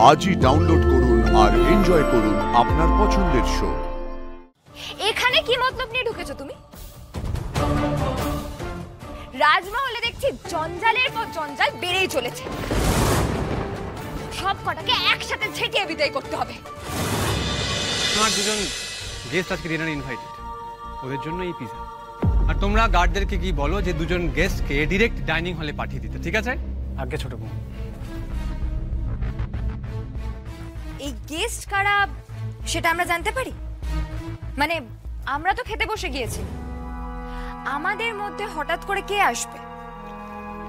আজই ডাউনলোড করুন আর এনজয় করুন আপনার পছন্দের শো। এখানে কি মতলব নিয়ে ঢুকেছো তুমি? রাজমহলে দেখছি জঞ্জালের পর জঞ্জাল বেড়েই চলেছে। সব কটাকে একসাথে ঝেঁটিয়ে বিদায় করতে হবে। তোমার দুজন গেস্ট আজকে ডিনারে ইনভাইটেড, ওদের জন্য এই পিজা। আর তোমরা গার্ডদেরকে কি বলো যে দুজন গেস্টকে ডিরেক্ট ডাইনিং হলে পাঠিয়ে দিতে, ঠিক আছে? আগে ছোট বোন। এই গেস্ট কারা সেটা আমরা জানতে পারি? মানে আমরা তো খেতে বসে গিয়েছি, আমাদের মধ্যে হঠাৎ করে কে আসবে?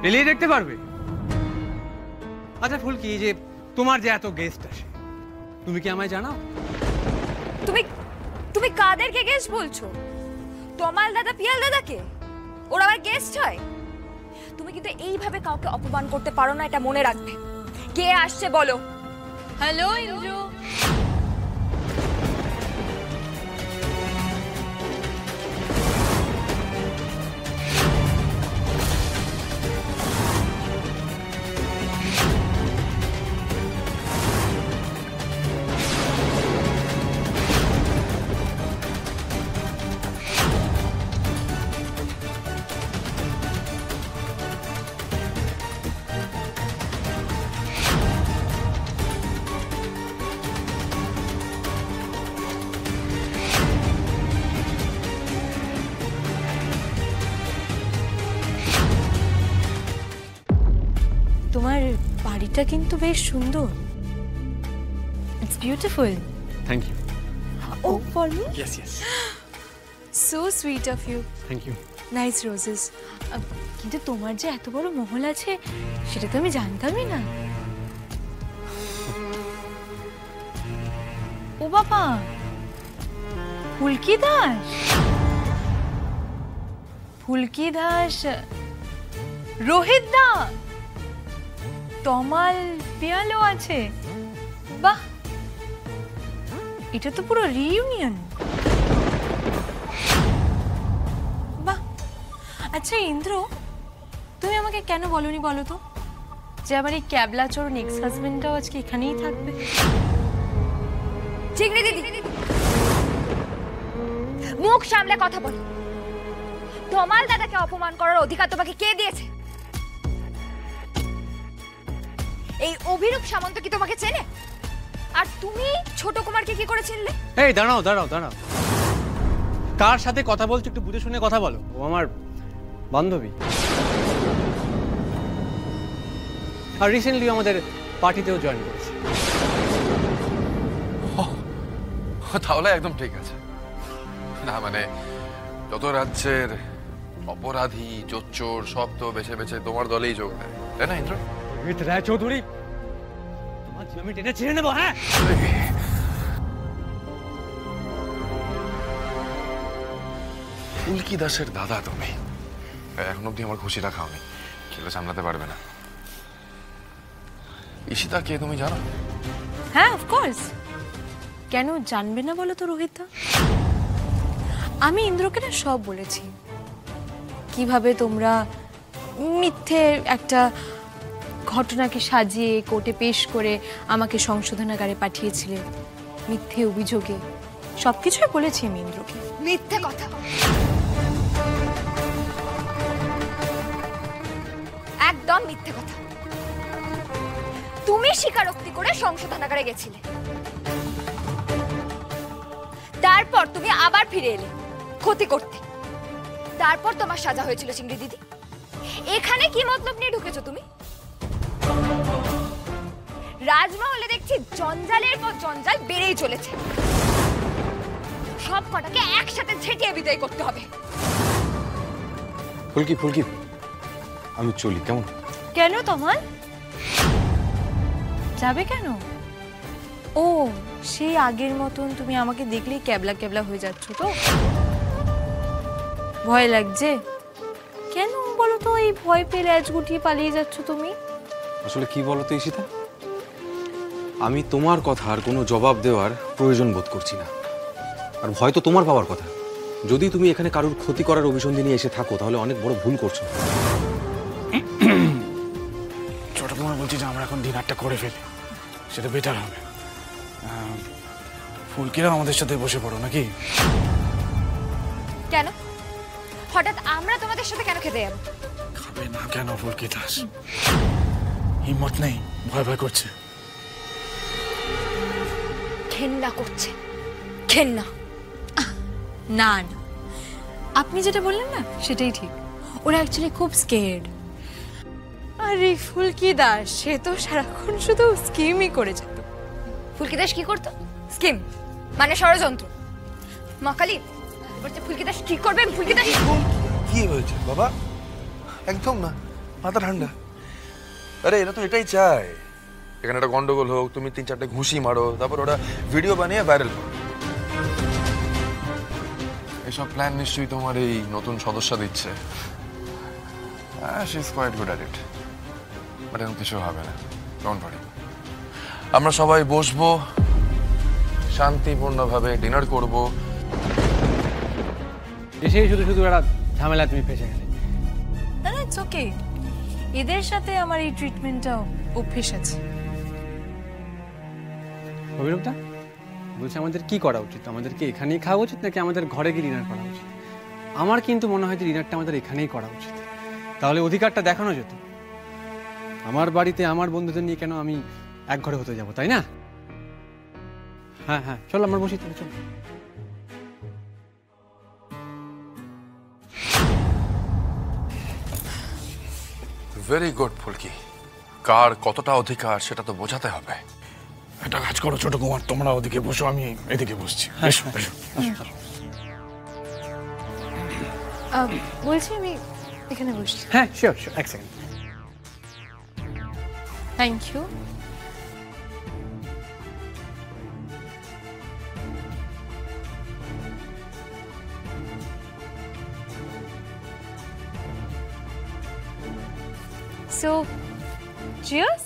এলিয়ে দেখতে পারবে। আচ্ছা ফুলকি, যে তোমার যে এত গেস্ট আসে, তুমি কি আমায় জানাও? তুমি কাদেরকে গেস্ট বলছো? তমাল দাদা, পিয়াল দাদাকে? ওরা আবার গেস্ট হয়? তুমি কিন্তু এইভাবে কাউকে অপমান করতে পারো না, এটা মনে রাখবে। কে আসছে বলো। হ্যালো ইন্দ্র। তোমার বাড়িটা কিন্তু বেশ সুন্দর। It's beautiful. Thank you. Oh for me? Yes yes. So sweet of you. Thank you. Nice roses. কিন্তু তোমার যে এত বড় মহল আছে সেটা তো আমি জানতামই না। ও বাবা, ফুলকি দাস। ফুলকি দাস, রোহিত দা, তমাল পিয়ালও আছে। বাহ, এটা তো পুরো রিইউনিয়ন। বাহ। আচ্ছা ইন্দ্র, তুমি আমাকে কেন বলনি বলো তো যে আমার এই ক্যাবলা চোর এক্স হাজবেন্ডটাও আজকে এখানেই থাকবে? চিংড়ি দিদি, মুখ সামলে কথা বলো। তমাল দাদাকে অপমান করার অধিকার তোমাকে কে দিয়েছে? এই অভিরূপ সামন্ত কি তোমাকে চেনে? আর তুমি ছোট কুমারকে কি করে চিনলে? এই দাঁড়াও দাঁড়াও দাঁড়াও, কার সাথে কথা বলছো একটু বুঝে শুনে কথা বলো। ও আমার বান্ধবী, আর রিসেন্টলি আমাদের পার্টিতেও জয়েন করেছে। তাহলে একদম ঠিক আছে। না মানে যত রাজ্যের অপরাধী চোর সব তো বেছে বেছে তোমার দলেই যোগ দেয়, তাই না ইন্দ্র? রোহিত রায় চৌধুরী, তোমার জমি টেনে ছিঁড়ে নেবো। হ্যাঁ, ফুলকি দাসের দাদা তুমি, এখন অব্দি আমার খুশি রাখাওনি, খেলে সামলাতে পারবে না। ঈশিতা কে তুমি জানো? হ্যাঁ অফকোর্স, কেন জানবে না বলো তো রোহিতা? আমি ইন্দ্রকে না সব বলেছি, কিভাবে তোমরা মিথ্যে একটা ঘটনাকে সাজিয়ে কোর্টে পেশ করে আমাকে সংশোধনাগারে পাঠিয়েছিলে মিথ্যে অভিযোগে। সবকিছুই বলেছি আমি ইন্দ্রকে। মিথ্যে কথা, একদম মিথ্যে কথা। তুমি স্বীকারোক্তি করে সংশোধনাগারে গেছিলে, তারপর তুমি আবার ফিরে এলে ক্ষতি করতে। তারপর তোমার সাজা হয়েছিল চিংড়ি দিদি। এখানে কি মতলব নিয়ে ঢুকেছো তুমি? রাজমহলে দেখছি জঞ্জালের পর জঞ্জাল বেড়েই চলেছে। সব কটাকে একসাথে ঝেঁটিয়ে বিদায় করতে হবে। ফুলকি ফুলকি, আমি চলি কেমন? কেন তোমার যাবে কেন? ও সেই আগের মতন তুমি আমাকে দেখলেই ক্যাবলা ক্যাবলা হয়ে যাচ্ছ তো? ভয় লাগছে কেন বলো তো? এই ভয় পেয়ে ল্যাজ গুটিয়ে পালিয়ে যাচ্ছ তুমি। আসলে কি বলো তো ঈশিতা, আমি তোমার কথার কোনো জবাব দেওয়ার প্রয়োজন বোধ করছি না। আর ভয় তো তোমার পাওয়ার কথা। যদি তুমি এখানে কারোর ক্ষতি করার অভিসন্ধি নিয়ে এসে থাকো তাহলে অনেক বড় ভুল করছো। ছোট কুমার বলছি যে আমরা এখন ডিনারটা করে ফেলি। সেটা বেটার হবে। ফুলকিরাও আমাদের সাথে বসে পড়ো নাকি? কেন হঠাৎ আমরা তোমাদের সাথে কেন খেতে যাবো? খাবে না কেন ফুলকি দাস? হিম্মত নেই, ভয় ভয় করছে। ঘেন্না করছে, ঘেন্না। না না, আপনি যেটা বললেন না সেটাই ঠিক। ওরা অ্যাকচুয়ালি খুব স্কেয়ার্ড। আরে ফুলকি দাস সে তো সারাক্ষণ শুধু স্কিমই করে যেত। ফুলকি দাস কি করতো? স্কিম মানে ষড়যন্ত্র। মা কালী বলছে ফুলকি দাস কি করবে? ফুলকি দাস কি হয়েছে বাবা? একদম না, মাথা ঠান্ডা। আরে এরা তো এটাই চায়, এখানে একটা গন্ডগোল হোক, তুমি 3-4টে ঘুষি মারো, তারপর ওরা ভিডিও বানিয়ে ভাইরাল করো। এসব প্ল্যান নিশ্চয়ই তোমার এই নতুন সদস্য দিচ্ছে। হ্যাঁ, she is quite good at it, but এরকম কিছু হবে না, ডোন্ট ওয়ারি। আমরা সবাই বসবো, শান্তিপূর্ণভাবে ডিনার করব। এসেই শুধু শুধু একটা ঝামেলা তুমি ফেসে গেলে। না না, ইটস ওকে। এদের সাথে আমার এই ট্রিটমেন্টটাও অভ্যেস আছে। অভিরূপদা বলছে আমাদের কি করা উচিত? আমাদের কি এখানেই খাওয়া উচিত নাকি আমাদের ঘরে গিয়ে ডিনার করা উচিত? আমার কিন্তু মনে হয় যে ডিনারটা আমাদের এখানেই করা উচিত, তাহলে অধিকারটা দেখানো যেত। আমার বাড়িতে আমার বন্ধুদের নিয়ে কেন আমি এক ঘরে হতে যাব, তাই না? হ্যাঁ হ্যাঁ, চলো আমরা বসি তাহলে, চলো। ভেরি গুড ফুলকি, কার কতটা অধিকার সেটা তো বোঝাতে হবে। একটা কাজ করো ছোট কুমার, তোমরা ওদিকে বসো, আমি এদিকে বসছি। এসো, এসো। বলছি আমি এখানে বসছি। হ্যাঁ শিওর শিওর, এক second. Thank you. So, cheers.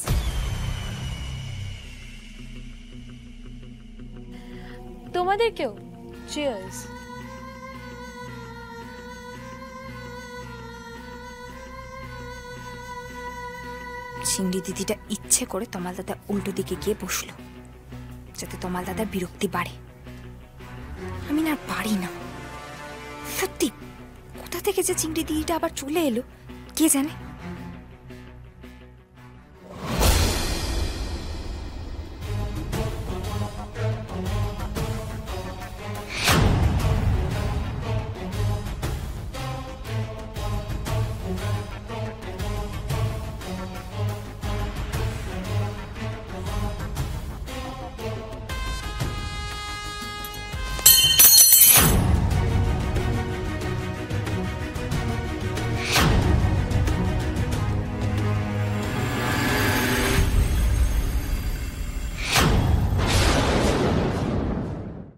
তোমাদের কেউ cheers. চিংড়ি দিদিটা ইচ্ছে করে তমাল দাদা উল্টো দিকে গিয়ে বসলো যাতে তমাল দাদার বিরক্তি বাড়ে। আমি না আর পারি না সত্যি। কোথা থেকে যে চিংড়ি দিদিটা আবার চলে এলো কে জানে।